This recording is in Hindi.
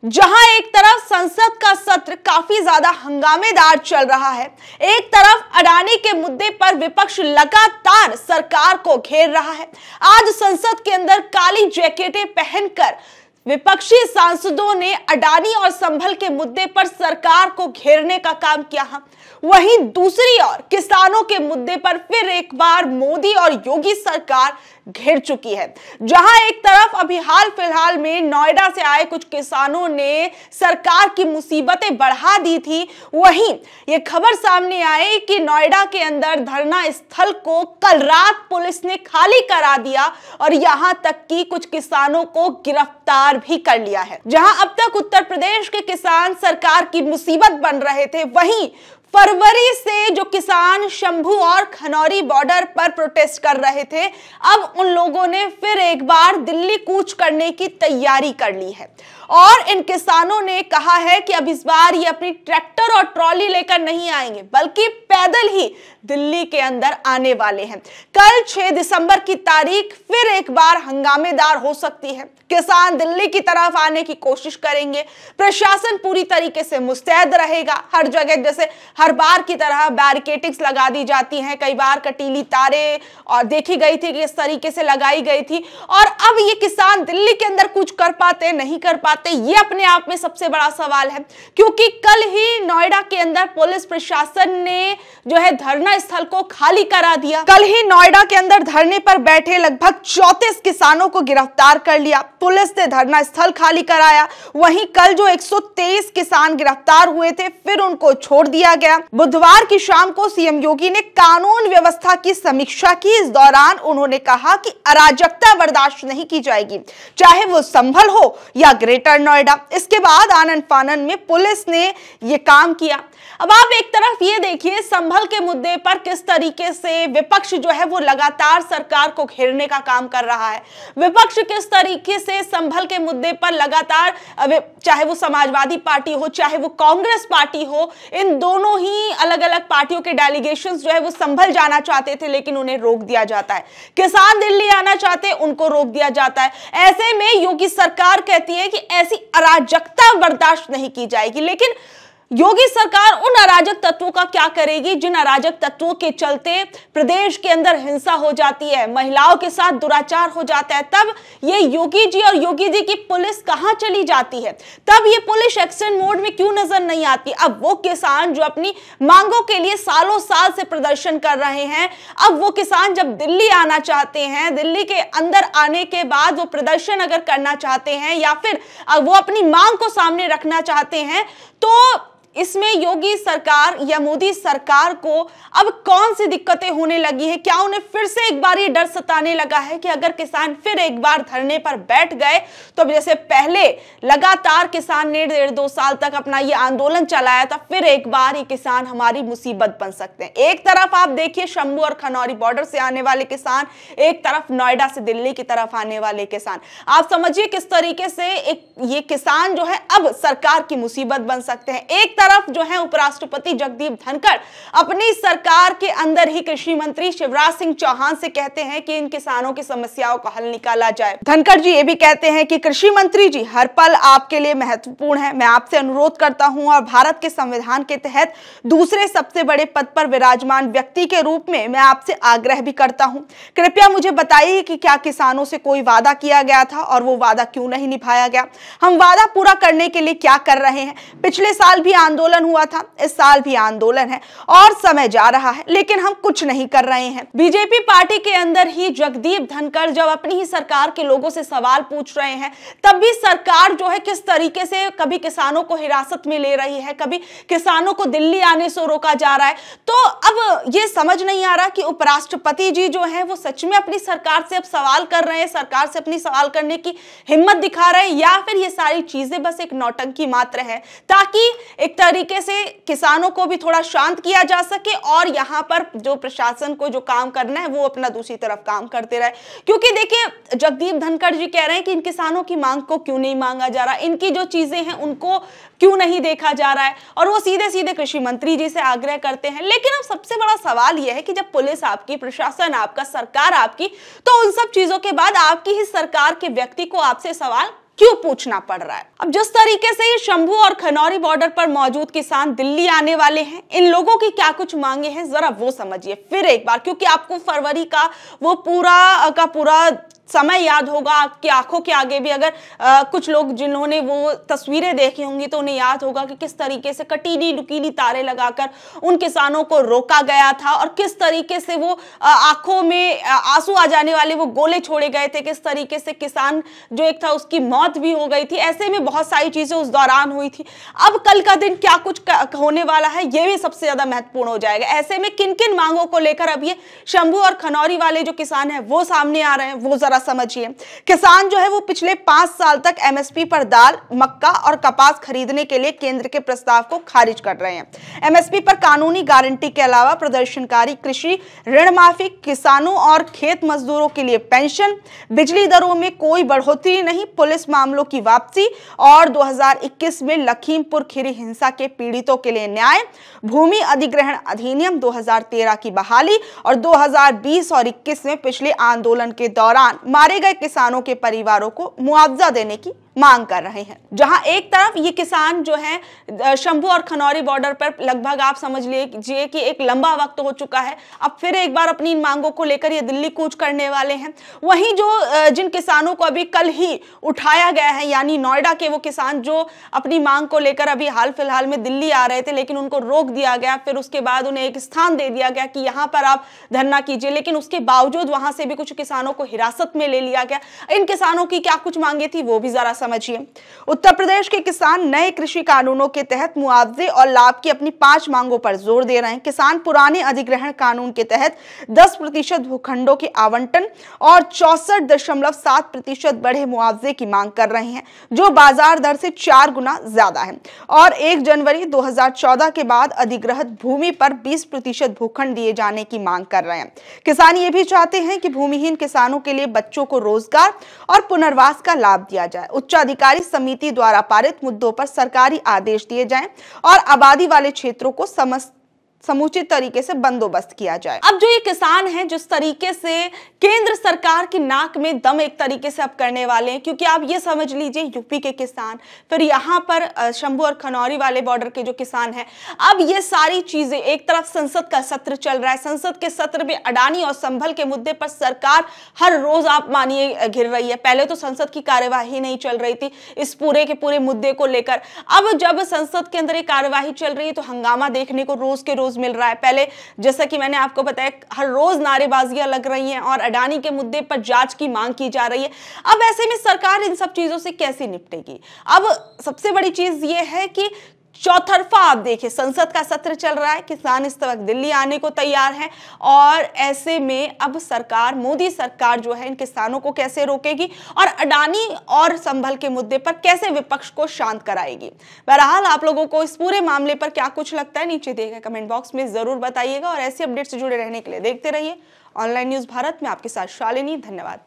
जहां एक तरफ संसद का सत्र काफी ज्यादा हंगामेदार चल रहा है, एक तरफ अडानी के मुद्दे पर विपक्ष लगातार सरकार को घेर रहा है। आज संसद के अंदर काली जैकेटें पहनकर विपक्षी सांसदों ने अडानी और संभल के मुद्दे पर सरकार को घेरने का काम किया है। वहीं दूसरी ओर किसानों के मुद्दे पर फिर एक बार मोदी और योगी सरकार घेर चुकी है। जहां एक तरफ अभी हाल फिलहाल में नोएडा से आए कुछ किसानों ने सरकार की मुसीबतें बढ़ा दी थी, वहीं ये खबर सामने आई कि नोएडा के अंदर धरना स्थल को कल रात पुलिस ने खाली करा दिया और यहां तक कि कुछ किसानों को गिरफ्तार भी कर लिया है। जहां अब तक उत्तर प्रदेश के किसान सरकार की मुसीबत बन रहे थे, वहीं फरवरी से जो किसान शंभू और खनौरी बॉर्डर पर प्रोटेस्ट कर रहे थे, अब उन लोगों ने फिर एक बार दिल्ली कूच करने की तैयारी कर ली है। और इन किसानों ने कहा है कि अब इस बार ये अपनी ट्रैक्टर और ट्रॉली लेकर नहीं आएंगे, बल्कि पैदल ही दिल्ली के अंदर आने वाले हैं। कल 6 दिसंबर की तारीख फिर एक बार हंगामेदार हो सकती है। किसान दिल्ली की तरफ आने की कोशिश करेंगे, प्रशासन पूरी तरीके से मुस्तैद रहेगा। हर जगह जैसे हर बार की तरह बैरिकेडिंग्स लगा दी जाती हैं, कई बार कटीली तारे और देखी गई थी कि इस तरीके से लगाई गई थी। और अब ये किसान दिल्ली के अंदर कुछ कर पाते नहीं कर पाते, ये अपने आप में सबसे बड़ा सवाल है, क्योंकि कल ही नोएडा के अंदर पुलिस प्रशासन ने जो है धरना स्थल को खाली करा दिया। कल ही नोएडा के अंदर धरने पर बैठे लगभग 34 किसानों को गिरफ्तार कर लिया। पुलिस ने धरना स्थल खाली कराया। वहीं कल जो 123 किसान गिरफ्तार हुए थे, फिर उनको छोड़ दिया गया। बुधवार की शाम को सीएम योगी ने कानून व्यवस्था की समीक्षा की। इस दौरान उन्होंने कहा कि अराजकता बर्दाश्त नहीं की जाएगी, चाहे वो संभल हो या ग्रेटर नोएडा। इसके बाद आनन फानन में पुलिस ने ये काम किया। अब आप एक तरफ ये देखिए, संभल के मुद्दे पर किस तरीके से विपक्ष जो है वो लगातार सरकार को घेरने का काम कर रहा है। विपक्ष किस तरीके से संभल के मुद्दे पर लगातार, चाहे वो समाजवादी पार्टी हो चाहे वो कांग्रेस पार्टी हो, इन दोनों ही अलग अलग पार्टियों के डेलीगेशंस जो है वो संभल जाना चाहते थे, लेकिन उन्हें रोक दिया जाता है। किसान दिल्ली आना चाहते, उनको रोक दिया जाता है। ऐसे में योगी सरकार कहती है कि ऐसी अराजकता बर्दाश्त नहीं की जाएगी। लेकिन योगी सरकार उन अराजक तत्वों का क्या करेगी जिन अराजक तत्वों के चलते प्रदेश के अंदर हिंसा हो जाती है, महिलाओं के साथ दुराचार हो जाता है। तब ये योगी जी और योगी जी की पुलिस कहां चली जाती है? तब ये पुलिस एक्शन मोड में क्यों नजर नहीं आती? अब वो किसान जो अपनी मांगों के लिए सालों साल से प्रदर्शन कर रहे हैं, अब वो किसान जब दिल्ली आना चाहते हैं, दिल्ली के अंदर आने के बाद वो प्रदर्शन अगर करना चाहते हैं या फिर वो अपनी मांग को सामने रखना चाहते हैं, तो इसमें योगी सरकार या मोदी सरकार को अब कौन सी दिक्कतें होने लगी है? क्या उन्हें फिर से एक बार ये डर सताने लगा है कि अगर किसान फिर एक बार धरने पर बैठ गए, तो जैसे पहले लगातार किसान ने 1.5-2 साल तक अपना ये आंदोलन चलाया था, फिर एक बार ये किसान हमारी मुसीबत बन सकते हैं। एक तरफ आप देखिए शंभू और खनौरी बॉर्डर से आने वाले किसान, एक तरफ नोएडा से दिल्ली की तरफ आने वाले किसान। आप समझिए किस तरीके से ये किसान जो है अब सरकार की मुसीबत बन सकते हैं। एक तरफ जो है उपराष्ट्रपति जगदीप धनखड़ अपनी सरकार के अंदर ही कृषि मंत्री शिवराज सिंह चौहान से कहते हैं कि इन किसानों की समस्याओं का हल निकाला जाए। धनखड़ जी ये भी कहते हैं कि कृषि मंत्री जी हर पल आपके लिए महत्वपूर्ण है। मैं आपसे अनुरोध करता हूं और भारत के संविधान के तहत दूसरे सबसे बड़े पद पर विराजमान व्यक्ति के रूप में मैं आपसे आग्रह भी करता हूं, कृपया मुझे बताइए कि क्या किसानों से कोई वादा किया गया था और वो वादा क्यों नहीं निभाया गया? हम वादा पूरा करने के लिए क्या कर रहे हैं? पिछले साल भी आंदोलन हुआ था, इस साल भी आंदोलन है और समय जा रहा है, लेकिन हम कुछ नहीं कर रहे हैं। बीजेपी पार्टी के अंदर ही जगदीप धनखड़ जब अपनी ही सरकार के लोगों से सवाल पूछ रहे हैं, तब भी सरकार जो है किस तरीके से कभी किसानों को हिरासत में ले रही है, कभी किसानों को दिल्ली आने से रोका जा रहा है। तो अब ये समझ नहीं आ रहा कि उपराष्ट्रपति जी जो है वो सच में अपनी सरकार से अब सवाल कर रहे हैं, सरकार से अपनी सवाल करने की हिम्मत दिखा रहे हैं, या फिर ये सारी चीजें बस एक नौटंकी मात्र है, ताकि एक तरीके से किसानों को भी थोड़ा शांत किया जा सके और यहाँ पर जो प्रशासन को जो काम करना है वो अपना दूसरी तरफ काम करते रहे। क्योंकि देखिए जगदीप धनखड़ जी कह रहे हैं कि इन किसानों की मांग को क्यों नहीं मांगा जा रहा, इनकी जो चीजें हैं उनको क्यों नहीं देखा जा रहा है, और वो सीधे सीधे कृषि मंत्री जी से आग्रह करते हैं। लेकिन अब सबसे बड़ा सवाल यह है कि जब पुलिस आपकी, प्रशासन आपका, सरकार आपकी, तो उन सब चीजों के बाद आपकी ही सरकार के व्यक्ति को आपसे सवाल क्यों पूछना पड़ रहा है। अब जिस तरीके से ये शंभू और खनौरी बॉर्डर पर मौजूद किसान दिल्ली आने वाले हैं, इन लोगों की क्या कुछ मांगे हैं जरा वो समझिए फिर एक बार, क्योंकि आपको फरवरी का वो पूरा समय याद होगा। आपकी आंखों के आगे भी अगर कुछ लोग जिन्होंने वो तस्वीरें देखी होंगी तो उन्हें याद होगा कि किस तरीके से कटीली नुकीली तारे लगाकर उन किसानों को रोका गया था और किस तरीके से वो आंखों में आंसू आ जाने वाले वो गोले छोड़े गए थे, किस तरीके से किसान जो एक था उसकी मौत भी हो गई थी। ऐसे में बहुत सारी चीजें उस दौरान हुई थी। अब कल का दिन क्या कुछ होने वाला है ये भी सबसे ज्यादा महत्वपूर्ण हो जाएगा। ऐसे में किन किन मांगों को लेकर अब ये शंभू और खनौरी वाले जो किसान है वो सामने आ रहे हैं वो जरा समझिए। किसान जो है वो पिछले 5 साल तक एमएसपी पर दाल, मक्का और कपास खरीदने के लिए केंद्र के प्रस्ताव को खारिज कर रहे हैं। एमएसपी पर कानूनी गारंटी के अलावा प्रदर्शनकारी कृषि ऋण माफी, किसानों और खेत मजदूरों के लिए पेंशन, बिजली दरों में कोई बढ़ोतरी नहीं, पुलिस मामलों की वापसी और 2021 में लखीमपुर खीरी हिंसा के पीड़ितों के लिए न्याय, भूमि अधिग्रहण अधिनियम 2013 की बहाली और 2020 और 21 में पिछले आंदोलन के दौरान मारे गए किसानों के परिवारों को मुआवजा देने की मांग कर रहे हैं। जहां एक तरफ ये किसान जो है शंभू और खनौरी बॉर्डर पर लगभग आप समझ लीजिए कि एक लंबा वक्त हो चुका है, अब फिर एक बार अपनी इन मांगों को लेकर ये दिल्ली कूच करने वाले हैं। वहीं जो जिन किसानों को अभी कल ही उठाया गया है, यानी नोएडा के वो किसान जो अपनी मांग को लेकर अभी हाल फिलहाल में दिल्ली आ रहे थे लेकिन उनको रोक दिया गया, फिर उसके बाद उन्हें एक स्थान दे दिया गया कि यहाँ पर आप धरना कीजिए, लेकिन उसके बावजूद वहां से भी कुछ किसानों को हिरासत में ले लिया गया। इन किसानों की क्या कुछ मांगे थी वो भी जरा समझिए। उत्तर प्रदेश के किसान नए कृषि कानूनों के तहत मुआवजे और लाभ की अपनी 5 मांगों पर जोर दे रहे हैं। किसान पुराने अधिग्रहण कानून के तहत 10% भूखंडों के आवंटन और 64.7% बढ़े मुआवजे की मांग कर रहे हैं, जो बाजार दर से 4 गुना ज्यादा है। और 1 जनवरी 2014 के बाद अधिग्रहित भूमि पर 20% भूखंड दिए जाने की मांग कर रहे हैं। किसान ये भी चाहते हैं कि भूमिहीन किसानों के लिए बच्चों को रोजगार और पुनर्वास का लाभ दिया जाए। उच्चाधिकार समिति द्वारा पारित मुद्दों पर सरकारी आदेश दिए जाएं और आबादी वाले क्षेत्रों को समुचित तरीके से बंदोबस्त किया जाए। अब जो ये किसान हैं जिस तरीके से केंद्र सरकार की नाक में दम एक तरीके से अब करने वाले हैं, क्योंकि आप ये समझ लीजिए यूपी के किसान, फिर यहाँ पर शंभू और खनौरी वाले बॉर्डर के जो किसान हैं, अब ये सारी चीजें एक तरफ संसद का सत्र चल रहा है, संसद के सत्र में अडानी और संभल के मुद्दे पर सरकार हर रोज आप मानिए घिर रही है। पहले तो संसद की कार्यवाही नहीं चल रही थी इस पूरे के पूरे मुद्दे को लेकर, अब जब संसद के अंदर एक कार्यवाही चल रही है तो हंगामा देखने को रोज के रोज मिल रहा है। पहले जैसा कि मैंने आपको बताया हर रोज नारेबाजियां लग रही हैं और अडानी के मुद्दे पर जांच की मांग की जा रही है। अब ऐसे में सरकार इन सब चीजों से कैसे निपटेगी? अब सबसे बड़ी चीज ये है कि चौतरफा आप देखिए संसद का सत्र चल रहा है, किसान इस वक्त दिल्ली आने को तैयार है और ऐसे में अब सरकार, मोदी सरकार जो है इन किसानों को कैसे रोकेगी और अडानी और संभल के मुद्दे पर कैसे विपक्ष को शांत कराएगी। बहरहाल आप लोगों को इस पूरे मामले पर क्या कुछ लगता है नीचे दिए गए कमेंट बॉक्स में जरूर बताइएगा और ऐसी अपडेट से जुड़े रहने के लिए देखते रहिए ऑनलाइन न्यूज भारत में। आपके साथ शालिनी, धन्यवाद।